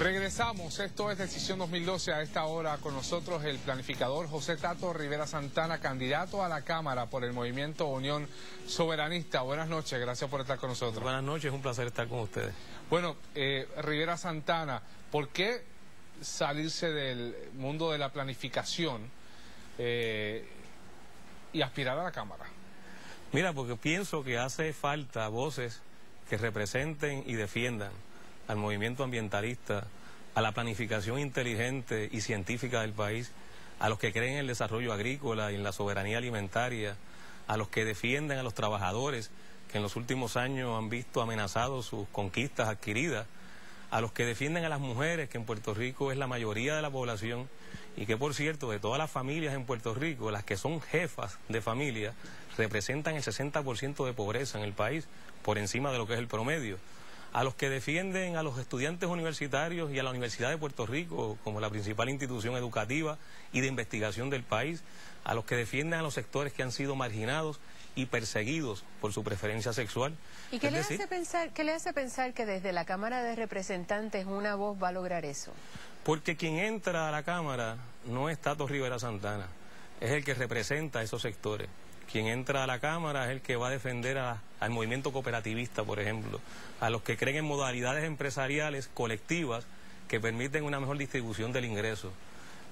Regresamos, esto es Decisión 2012, a esta hora con nosotros el planificador José Tato Rivera Santana, candidato a la Cámara por el Movimiento Unión Soberanista. Buenas noches, gracias por estar con nosotros. Buenas noches, es un placer estar con ustedes. Bueno, Rivera Santana, ¿por qué salirse del mundo de la planificación y aspirar a la Cámara? Mira, porque pienso que hace falta voces que representen y defiendan al movimiento ambientalista, a la planificación inteligente y científica del país, a los que creen en el desarrollo agrícola y en la soberanía alimentaria, a los que defienden a los trabajadores que en los últimos años han visto amenazados sus conquistas adquiridas, a los que defienden a las mujeres, que en Puerto Rico es la mayoría de la población, y que por cierto, de todas las familias en Puerto Rico, las que son jefas de familia, representan el 60% de pobreza en el país, por encima de lo que es el promedio. A los que defienden a los estudiantes universitarios y a la Universidad de Puerto Rico como la principal institución educativa y de investigación del país, a los que defienden a los sectores que han sido marginados y perseguidos por su preferencia sexual. ¿Y qué le hace pensar que desde la Cámara de Representantes una voz va a lograr eso? Porque quien entra a la Cámara no es Tato Rivera Santana, es el que representa a esos sectores. Quien entra a la Cámara es el que va a defender al movimiento cooperativista, por ejemplo, a los que creen en modalidades empresariales colectivas que permiten una mejor distribución del ingreso.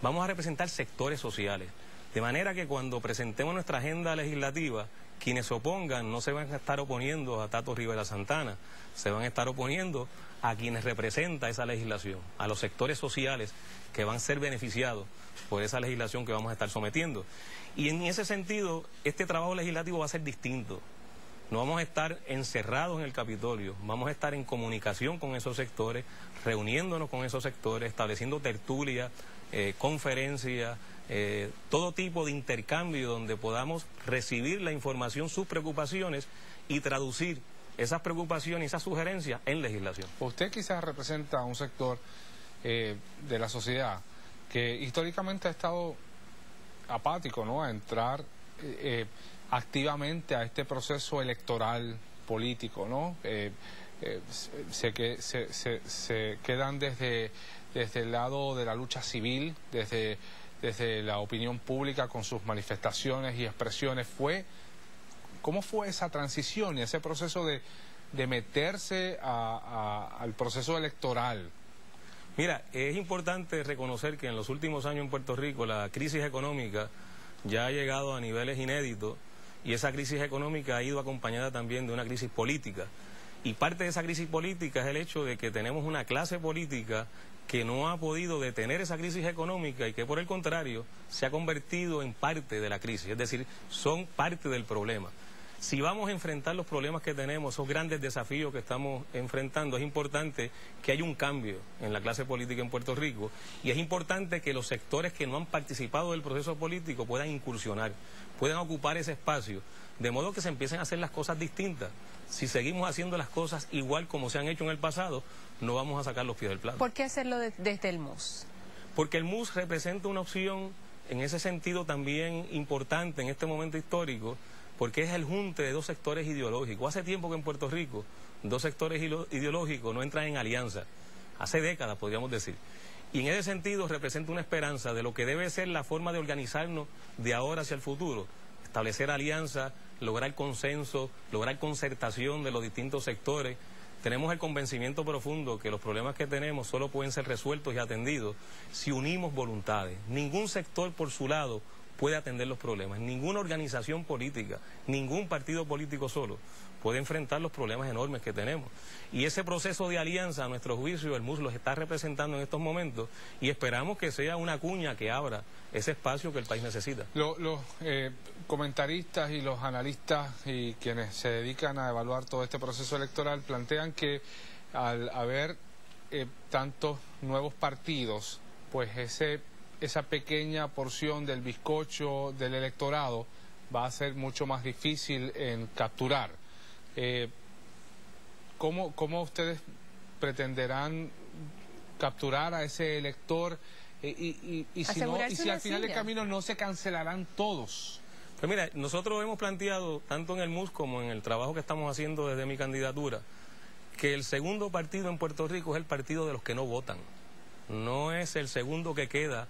Vamos a representar sectores sociales, de manera que cuando presentemos nuestra agenda legislativa, quienes se opongan no se van a estar oponiendo a Tato Rivera Santana, se van a estar oponiendo a quienes representa esa legislación, a los sectores sociales que van a ser beneficiados por esa legislación que vamos a estar sometiendo. Y en ese sentido, este trabajo legislativo va a ser distinto. No vamos a estar encerrados en el Capitolio, vamos a estar en comunicación con esos sectores, reuniéndonos con esos sectores, estableciendo tertulias, conferencias, todo tipo de intercambio donde podamos recibir la información, sus preocupaciones y traducir esas preocupaciones y esas sugerencias en legislación. Usted quizás representa a un sector de la sociedad que históricamente ha estado apático, ¿no?, a entrar activamente a este proceso electoral político, ¿no? Se quedan desde el lado de la lucha civil, desde la opinión pública con sus manifestaciones y expresiones. ¿Cómo fue esa transición y ese proceso de meterse al proceso electoral? Mira, es importante reconocer que en los últimos años en Puerto Rico la crisis económica ya ha llegado a niveles inéditos y esa crisis económica ha ido acompañada también de una crisis política. Y parte de esa crisis política es el hecho de que tenemos una clase política que no ha podido detener esa crisis económica y que por el contrario se ha convertido en parte de la crisis, es decir, son parte del problema. Si vamos a enfrentar los problemas que tenemos, esos grandes desafíos que estamos enfrentando, es importante que haya un cambio en la clase política en Puerto Rico y es importante que los sectores que no han participado del proceso político puedan incursionar, puedan ocupar ese espacio, de modo que se empiecen a hacer las cosas distintas. Si seguimos haciendo las cosas igual como se han hecho en el pasado, no vamos a sacar los pies del plato. ¿Por qué hacerlo desde el MUS? Porque el MUS representa una opción en ese sentido también importante en este momento histórico, porque es el junte de dos sectores ideológicos. Hace tiempo que en Puerto Rico dos sectores ideológicos no entran en alianza, hace décadas podríamos decir. Y en ese sentido representa una esperanza de lo que debe ser la forma de organizarnos de ahora hacia el futuro, establecer alianzas, lograr consenso, lograr concertación de los distintos sectores. Tenemos el convencimiento profundo que los problemas que tenemos solo pueden ser resueltos y atendidos si unimos voluntades. Ningún sector por su lado puede atender los problemas, ninguna organización política, ningún partido político solo puede enfrentar los problemas enormes que tenemos. Y ese proceso de alianza, a nuestro juicio, el MUS los está representando en estos momentos y esperamos que sea una cuña que abra ese espacio que el país necesita. Los comentaristas y los analistas y quienes se dedican a evaluar todo este proceso electoral plantean que al haber tantos nuevos partidos, pues esa pequeña porción del bizcocho del electorado va a ser mucho más difícil en capturar. ¿Cómo ustedes pretenderán capturar a ese elector y si al final del camino no se cancelarán todos? Pues mira, nosotros hemos planteado, tanto en el MUS como en el trabajo que estamos haciendo desde mi candidatura, que el segundo partido en Puerto Rico es el partido de los que no votan. no es el segundo que queda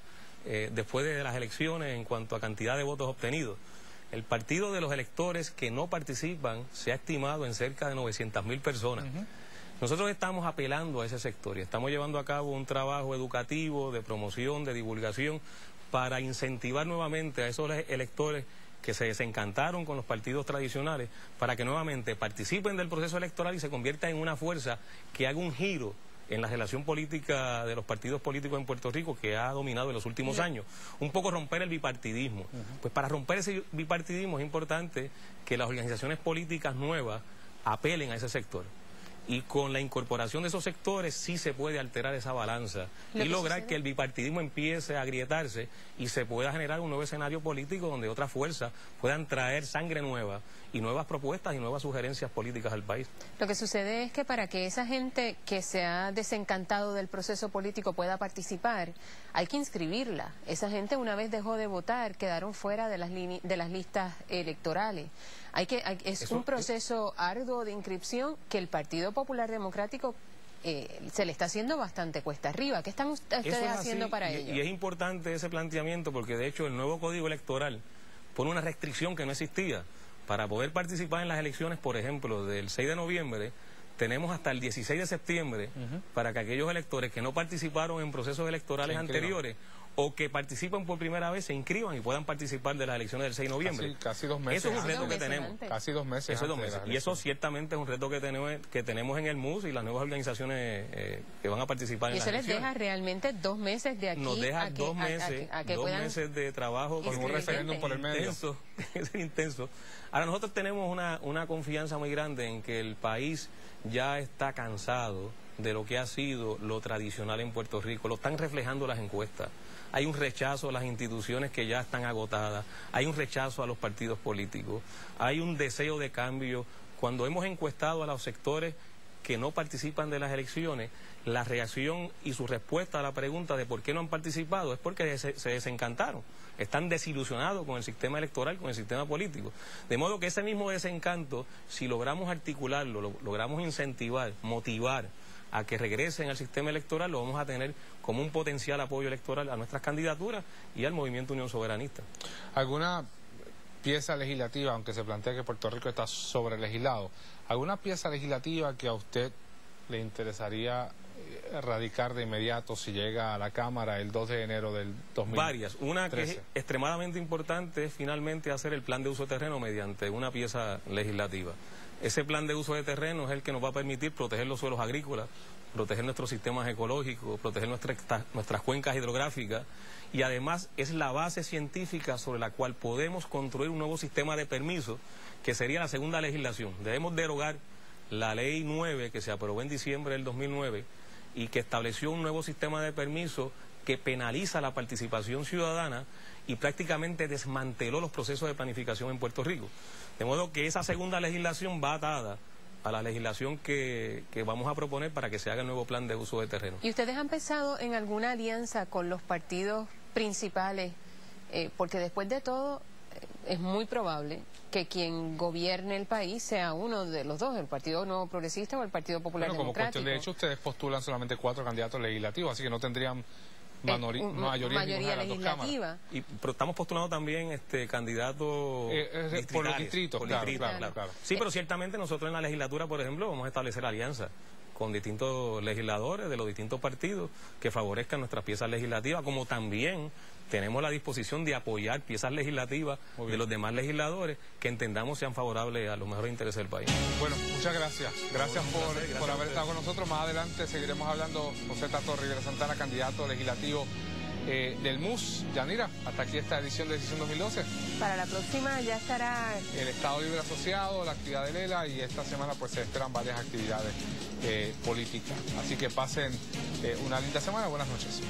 después de las elecciones en cuanto a cantidad de votos obtenidos. El partido de los electores que no participan se ha estimado en cerca de 900.000 personas. Nosotros estamos apelando a ese sector y estamos llevando a cabo un trabajo educativo, de promoción, de divulgación, para incentivar nuevamente a esos electores que se desencantaron con los partidos tradicionales, para que nuevamente participen del proceso electoral y se conviertan en una fuerza que haga un giro en la relación política de los partidos políticos en Puerto Rico, que ha dominado en los últimos años. Un poco romper el bipartidismo. Pues para romper ese bipartidismo es importante que las organizaciones políticas nuevas apelen a ese sector. Y con la incorporación de esos sectores sí se puede alterar esa balanza y lograr que el bipartidismo empiece a agrietarse y se pueda generar un nuevo escenario político donde otras fuerzas puedan traer sangre nueva y nuevas propuestas y nuevas sugerencias políticas al país. Lo que sucede es que para que esa gente que se ha desencantado del proceso político pueda participar, hay que inscribirla. Esa gente, una vez dejó de votar, quedaron fuera de las listas electorales. Es un proceso arduo de inscripción que el Partido Popular Democrático se le está haciendo bastante cuesta arriba. ¿Qué están ustedes haciendo para ello? Y es importante ese planteamiento porque de hecho el nuevo Código Electoral pone una restricción que no existía. Para poder participar en las elecciones, por ejemplo, del 6 de noviembre, tenemos hasta el 16 de septiembre para que aquellos electores que no participaron en procesos electorales anteriores o que participan por primera vez se inscriban y puedan participar de las elecciones del 6 de noviembre. Casi 2 meses. Eso es un reto que tenemos. Casi 2 meses. Eso es 2 meses. Y eso ciertamente es un reto que tenemos en el MUS y las nuevas organizaciones que van a participar en las elecciones. Y eso les deja realmente 2 meses de aquí. Nos deja 2 meses, dos meses de trabajo con un referéndum por el medio. Es intenso. Ahora nosotros tenemos una confianza muy grande en que el país ya está cansado de lo que ha sido lo tradicional en Puerto Rico. Lo están reflejando las encuestas. Hay un rechazo a las instituciones que ya están agotadas, hay un rechazo a los partidos políticos, hay un deseo de cambio. Cuando hemos encuestado a los sectores que no participan de las elecciones, la reacción y su respuesta a la pregunta de por qué no han participado es porque se desencantaron, están desilusionados con el sistema electoral, con el sistema político. De modo que ese mismo desencanto, si logramos articularlo, logramos incentivar, motivar a que regresen al sistema electoral, lo vamos a tener como un potencial apoyo electoral a nuestras candidaturas y al Movimiento Unión Soberanista. ¿Alguna pieza legislativa, aunque se plantea que Puerto Rico está sobrelegislado, alguna pieza legislativa que a usted le interesaría radicar de inmediato si llega a la Cámara el 2 de enero del 2013? Varias. Una que es extremadamente importante es finalmente hacer el plan de uso de terreno mediante una pieza legislativa. Ese plan de uso de terreno es el que nos va a permitir proteger los suelos agrícolas, proteger nuestros sistemas ecológicos, proteger nuestras cuencas hidrográficas y además es la base científica sobre la cual podemos construir un nuevo sistema de permisos que sería la segunda legislación. Debemos derogar la ley 9 que se aprobó en diciembre del 2009 y que estableció un nuevo sistema de permisos que penaliza la participación ciudadana y prácticamente desmanteló los procesos de planificación en Puerto Rico. De modo que esa segunda legislación va atada a la legislación que vamos a proponer para que se haga el nuevo plan de uso de terreno. ¿Y ustedes han pensado en alguna alianza con los partidos principales? Porque después de todo es muy probable que quien gobierne el país sea uno de los dos, el Partido Nuevo Progresista o el Partido Popular Democrático. Como cuestión de hecho, ustedes postulan solamente 4 candidatos legislativos, así que no tendrían mayoría legislativa. Pero estamos postulando también candidatos por los distritos. Claro. Sí, pero ciertamente nosotros en la legislatura, por ejemplo, vamos a establecer alianzas con distintos legisladores de los distintos partidos que favorezcan nuestras piezas legislativas, como también tenemos la disposición de apoyar piezas legislativas de los demás legisladores que entendamos sean favorables a los mejores intereses del país. Bueno, muchas gracias. Gracias por haber estado con nosotros. Más adelante seguiremos hablando. José Tato Rivera Santana, candidato legislativo del MUS. Yanira, hasta aquí esta edición de Decisión 2012. Para la próxima ya estará el Estado Libre Asociado, la actividad de Lela y esta semana pues se esperan varias actividades políticas. Así que pasen una linda semana. Buenas noches.